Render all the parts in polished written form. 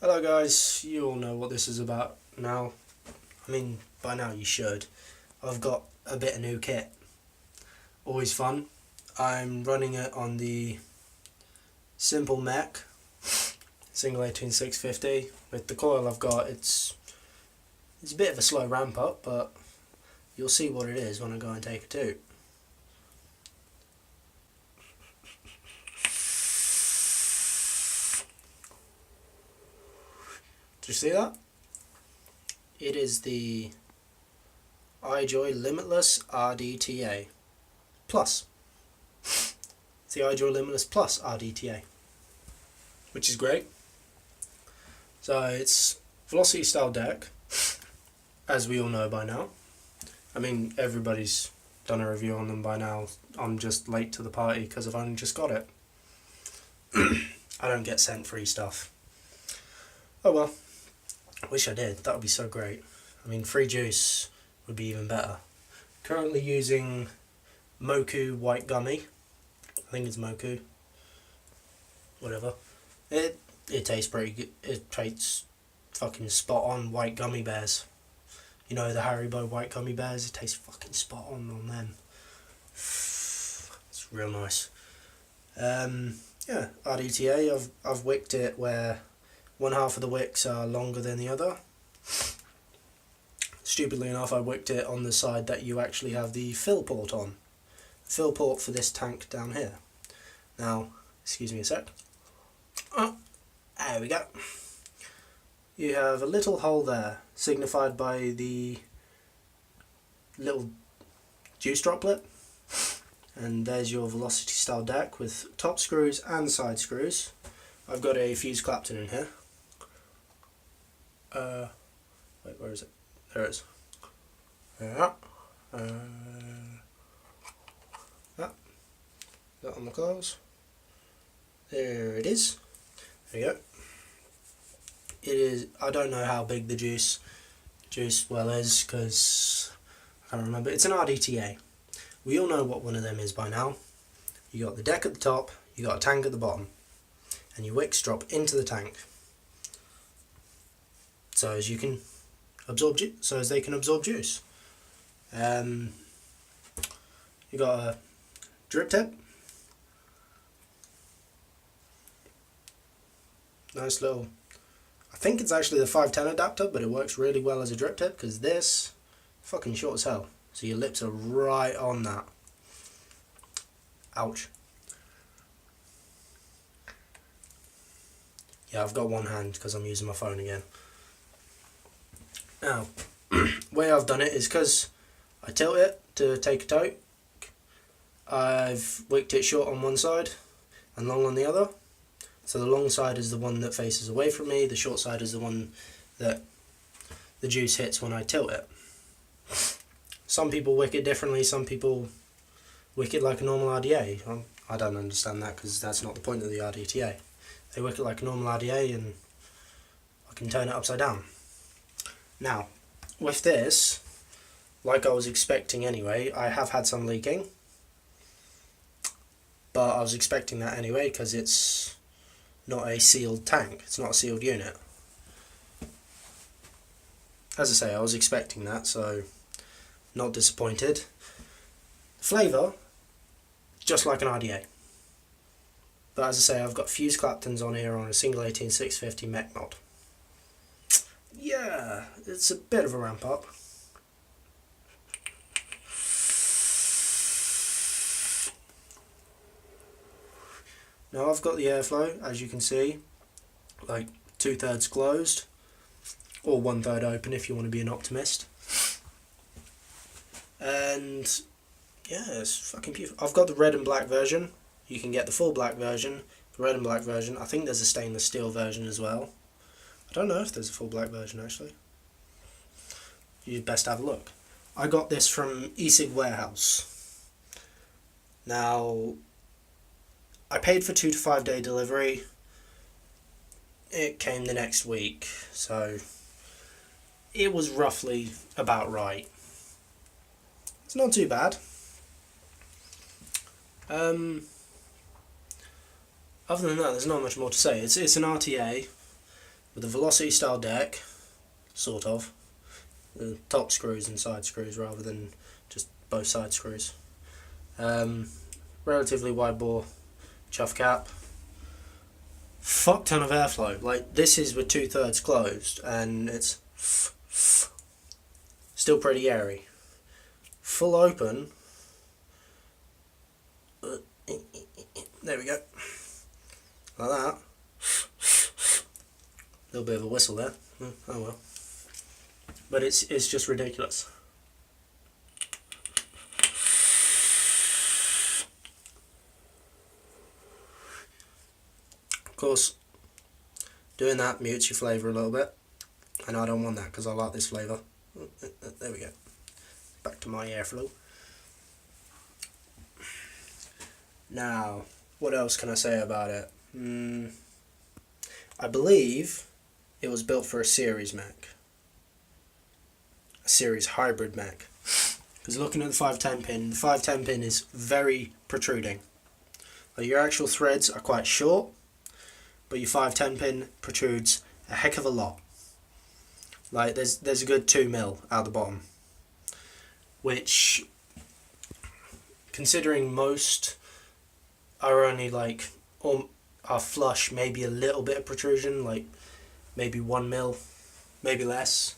Hello guys, you all know what this is about now. I mean, by now you should. I've got a bit of new kit. Always fun. I'm running it on the simple mech, single 18650. With the coil I've got, it's a bit of a slow ramp up, but you'll see what it is when I go and take a toot. Did you see that? It is the iJoy Limitless rdta Plus. It's the iJoy Limitless Plus rdta, which is great. So it's velocity style deck, as we all know by now. I mean, everybody's done a review on them by now. I'm just late to the party because I've only just got it. I don't get sent free stuff. Oh well. I wish I did. That would be so great. I mean, free juice would be even better. Currently using Moku White Gummy. I think it's Moku. Whatever. It tastes pretty good. It tastes fucking spot on white gummy bears. You know, the Haribo white gummy bears? It tastes fucking spot on them. It's real nice. Yeah, rdta. I've wicked it where one half of the wicks are longer than the other. Stupidly enough, I wicked it on the side that you actually have the fill port on. The fill port for this tank down here. Now, excuse me a sec. Oh, there we go. You have a little hole there, signified by the little juice droplet. And there's your velocity style deck with top screws and side screws. I've got a fuse Clapton in here. Wait, where is it? There it is. Yeah. That on the coils. There it is. There you go. It is. I don't know how big the juice well is because I can't remember. It's an rdta. We all know what one of them is by now. You got the deck at the top. You got a tank at the bottom, and your wicks drop into the tank. So as they can absorb juice. You got a drip tip. Nice little. I think it's actually the 510 adapter, but it works really well as a drip tip because this fucking short as hell. So your lips are right on that. Ouch. Yeah, I've got one hand because I'm using my phone again. Now, the way I've done it is because I tilt it to take a tote. I've wicked it short on one side and long on the other. So the long side is the one that faces away from me, the short side is the one that the juice hits when I tilt it. Some people wick it differently, some people wick it like a normal RDA. I don't understand that because that's not the point of the RDTA. They wick it like a normal RDA and I can turn it upside down. Now, with this, like I was expecting anyway, I have had some leaking. But I was expecting that anyway because it's not a sealed tank, it's not a sealed unit. As I say, I was expecting that, so not disappointed. Flavour, just like an RDA. But as I say, I've got fuse Claptons on here on a single 18650 mech mod. Yeah, it's a bit of a ramp up. Now I've got the airflow, as you can see, like 2/3 closed, or 1/3 open if you want to be an optimist. And yeah, it's fucking beautiful. I've got the red and black version. You can get the full black version, the red and black version. I think there's a stainless steel version as well. I don't know if there's a full black version actually. You'd best have a look. I got this from eSig Warehouse. Now, I paid for 2 to 5 day delivery. It came the next week, so it was roughly about right. It's not too bad. Other than that, there's not much more to say. It's an RTA with a velocity style deck, sort of. The top screws and side screws rather than just both side screws. Relatively wide bore chuff cap. Fuck ton of airflow. Like, this is with 2/3 closed and it's still pretty airy. Full open. There we go. Like that. Little bit of a whistle there. Oh well. But it's just ridiculous. Of course, doing that mutes your flavour a little bit, and I don't want that because I like this flavour. There we go. Back to my airflow. Now, what else can I say about it? I believe it was built for a series Mac. A series hybrid Mac. Because looking at the 510 pin, the 510 pin is very protruding. Like, your actual threads are quite short, but your 510 pin protrudes a heck of a lot. Like, there's a good 2mm out the bottom. Which, considering most are only like, are flush, maybe a little bit of protrusion, like maybe 1mm, maybe less.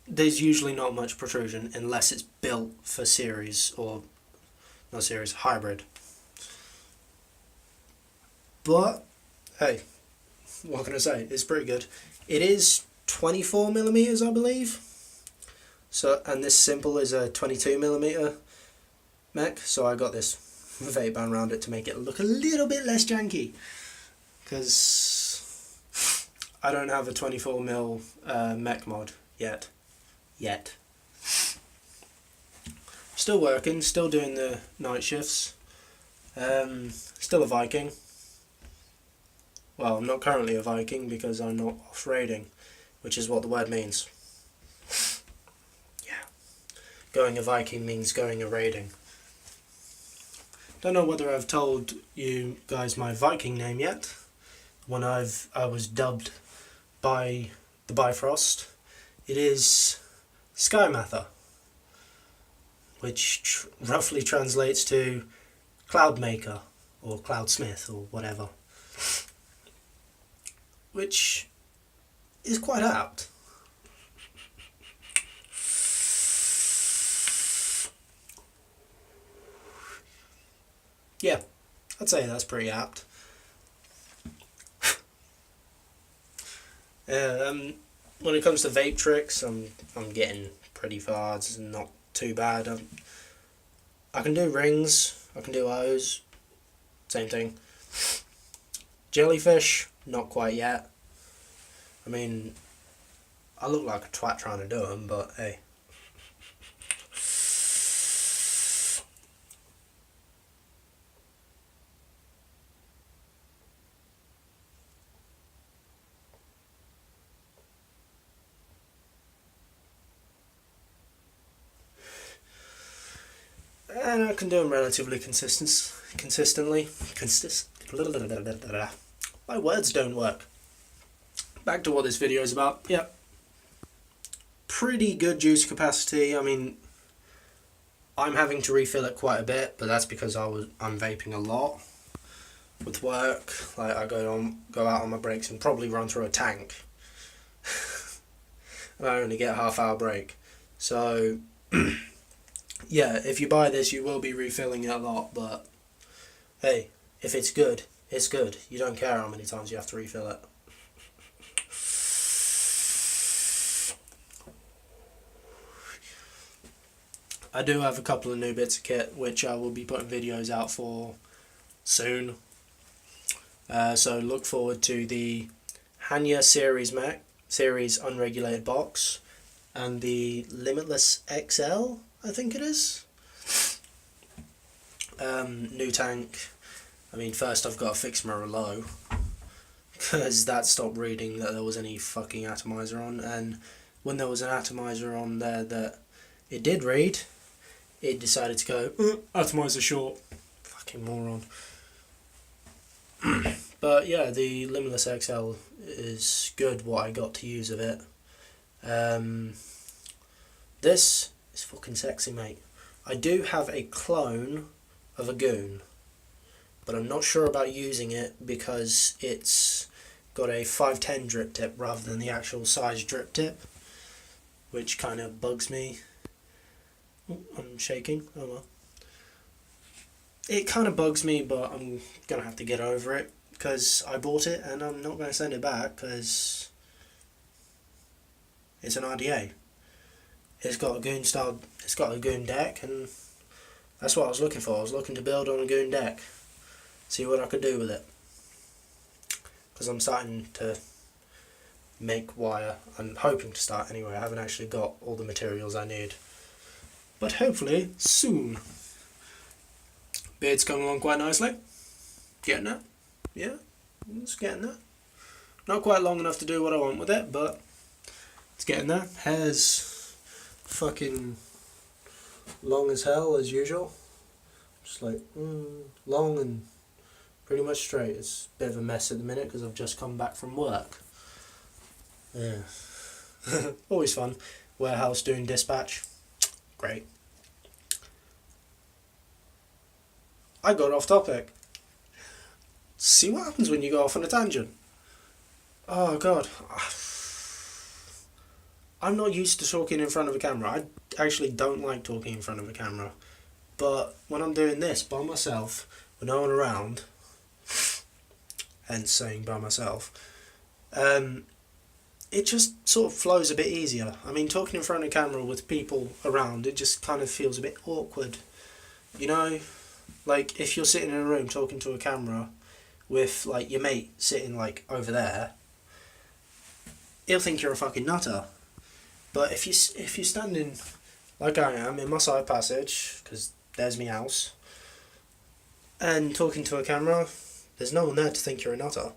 There's usually not much protrusion unless it's built for series, or not series, hybrid. But hey, what can I say? It's pretty good. It is 24mm, I believe. So, and this simple is a 22mm Mac, so I got this vape band around it to make it look a little bit less janky, because I don't have a 24mm mech mod yet. Still working, still doing the night shifts, still a Viking. Well, I'm not currently a Viking because I'm not off-raiding, which is what the word means. Yeah, going a Viking means going a raiding. Don't know whether I've told you guys my Viking name yet. When I was dubbed by the Bifrost, it is Skymather, which roughly translates to Cloudmaker or Cloudsmith or whatever, which is quite apt. Yeah, I'd say that's pretty apt. When it comes to vape tricks, I'm getting pretty far. It's not too bad. I can do rings, I can do O's, same thing. Jellyfish, not quite yet. I mean, I look like a twat trying to do them, but hey. And I can do them relatively consistently. My words don't work. Back to what this video is about. Yep. Pretty good juice capacity. I mean, I'm having to refill it quite a bit, but that's because I'm vaping a lot with work. Like, I go out on my breaks and probably run through a tank. And I only get a half-hour break. So yeah, if you buy this, you will be refilling it a lot, but hey, if it's good, it's good. You don't care how many times you have to refill it. I do have a couple of new bits of kit, which I will be putting videos out for soon. So look forward to the Hanya Series Mac, Series Unregulated Box, and the Limitless XL, I think it is. New tank. I mean, first I've got to fix my reload, because that stopped reading that there was any fucking atomizer on, and when there was an atomizer on there that it did read, it decided to go, atomizer short. Fucking moron. But yeah, the Limitless XL is good what I got to use of it. This is fucking sexy, mate. I do have a clone of a goon, but I'm not sure about using it because it's got a 510 drip tip rather than the actual size drip tip, which kind of bugs me. Ooh, I'm shaking, oh well. It kind of bugs me, but I'm going to have to get over it because I bought it and I'm not going to send it back because it's an RDA. It's got a goon deck, and that's what I was looking for. I was looking to build on a goon deck, see what I could do with it. Because I'm starting to make wire. I'm hoping to start anyway. I haven't actually got all the materials I need, but hopefully soon. Beard's coming along quite nicely. Getting there. Yeah, it's getting there. Not quite long enough to do what I want with it, but it's getting there. Hair's fucking long as hell as usual. Just like long and pretty much straight. It's a bit of a mess at the minute because I've just come back from work. Yeah. Always fun. Warehouse doing dispatch. Great. I got off topic. See what happens when you go off on a tangent. Oh god. I'm not used to talking in front of a camera. I actually don't like talking in front of a camera. But when I'm doing this by myself, with no one around, hence saying by myself, it just sort of flows a bit easier. I mean, talking in front of a camera with people around, it just kind of feels a bit awkward. You know? Like, if you're sitting in a room talking to a camera with, like, your mate sitting, like, over there, he'll think you're a fucking nutter. But if you're standing, like I am, in my side passage, because there's me house, and talking to a camera, there's no one there to think you're a nutter.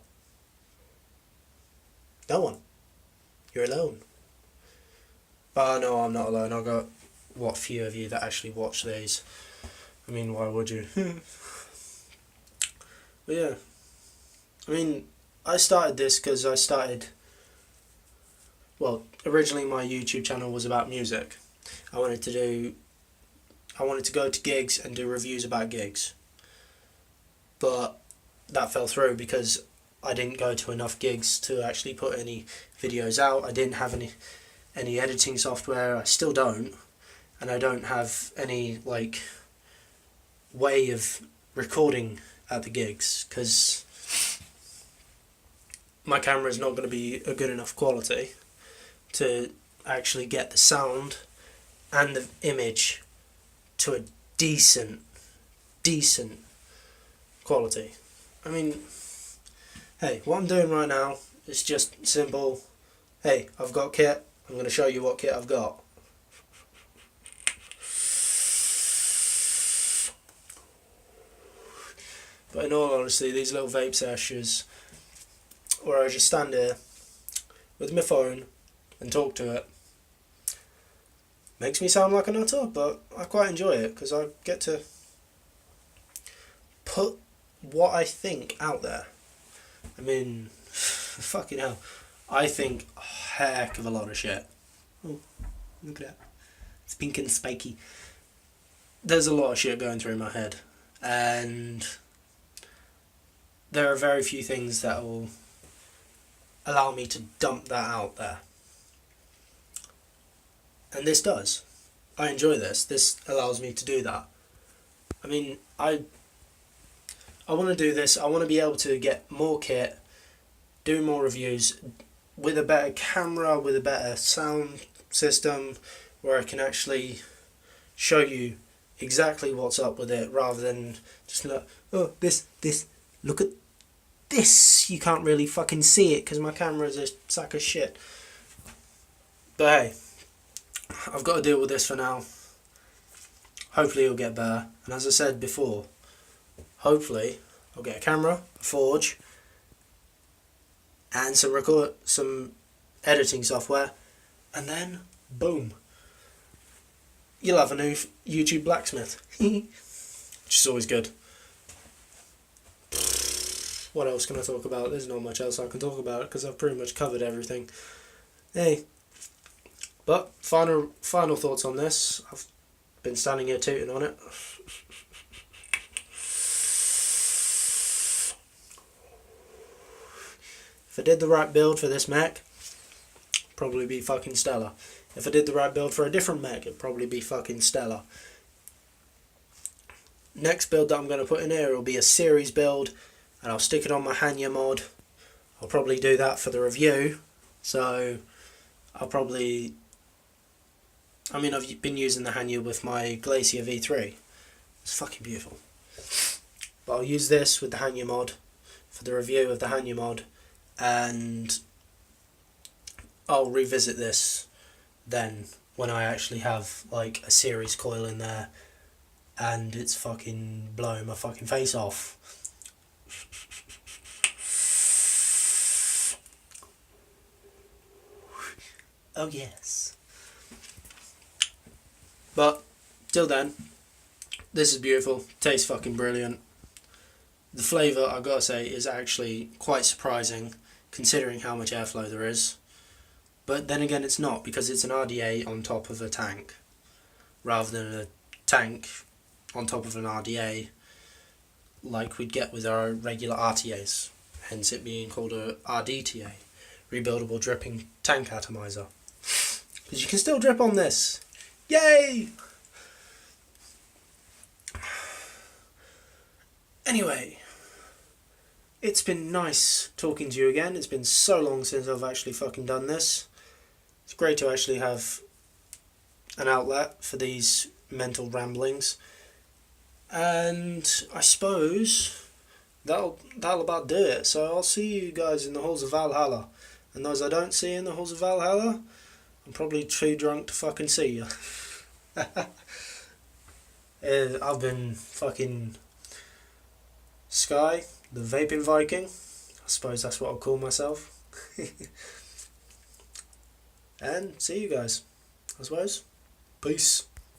No one. You're alone. But no, I'm not alone. I've got, what few of you that actually watch these. I mean, why would you? But yeah. I mean, I started this because well, originally my YouTube channel was about music. I wanted to go to gigs and do reviews about gigs. But that fell through because I didn't go to enough gigs to actually put any videos out. I didn't have any editing software. I still don't. And I don't have any, like, way of recording at the gigs because my camera is not going to be a good enough quality to actually get the sound and the image to a decent quality. I mean, hey, what I'm doing right now is just simple. Hey, I've got kit. I'm going to show you what kit I've got. But in all honesty, these little vape sessions, where I just stand here with my phone and talk to it, makes me sound like a nutter, but I quite enjoy it because I get to put what I think out there. I mean, fucking hell, I think a heck of a lot of shit. Oh, look at that. It's pink and spiky. There's a lot of shit going through my head, and there are very few things that will allow me to dump that out there. And this does. I enjoy this. This allows me to do that. I mean, I want to do this. I want to be able to get more kit, do more reviews with a better camera, with a better sound system, where I can actually show you exactly what's up with it, rather than just like, oh, this, look at this. You can't really fucking see it because my camera is a sack of shit. But hey, I've got to deal with this for now. Hopefully it'll get better. And as I said before, hopefully I'll get a camera, a forge, and some editing software, and then boom, you'll have a new YouTube blacksmith. Which is always good. What else can I talk about? There's not much else I can talk about because I've pretty much covered everything. Hey, but final thoughts on this. I've been standing here tooting on it. If I did the right build for this mech, probably be fucking stellar. If I did the right build for a different mech, it'd probably be fucking stellar. Next build that I'm going to put in here will be a series build, and I'll stick it on my Hanya mod. I'll probably do that for the review, so I'll probably... I mean, I've been using the Hanya with my Glacier V3. It's fucking beautiful. But I'll use this with the Hanya mod for the review of the Hanya mod, and I'll revisit this then when I actually have like a series coil in there and it's fucking blowing my fucking face off. Oh yes. But till then, this is beautiful. Tastes fucking brilliant. The flavour, I've got to say, is actually quite surprising considering how much airflow there is. But then again, it's not, because it's an RDA on top of a tank rather than a tank on top of an RDA like we'd get with our regular RTAs, hence it being called a rdta, rebuildable dripping tank atomizer. Because you can still drip on this. Yay! Anyway, it's been nice talking to you again. It's been so long since I've actually fucking done this. It's great to actually have an outlet for these mental ramblings. And I suppose that'll about do it. So I'll see you guys in the halls of Valhalla. And those I don't see in the halls of Valhalla, I'm probably too drunk to fucking see you. I've been fucking Sky, the vaping Viking. I suppose that's what I'll call myself. And see you guys, I suppose. Peace.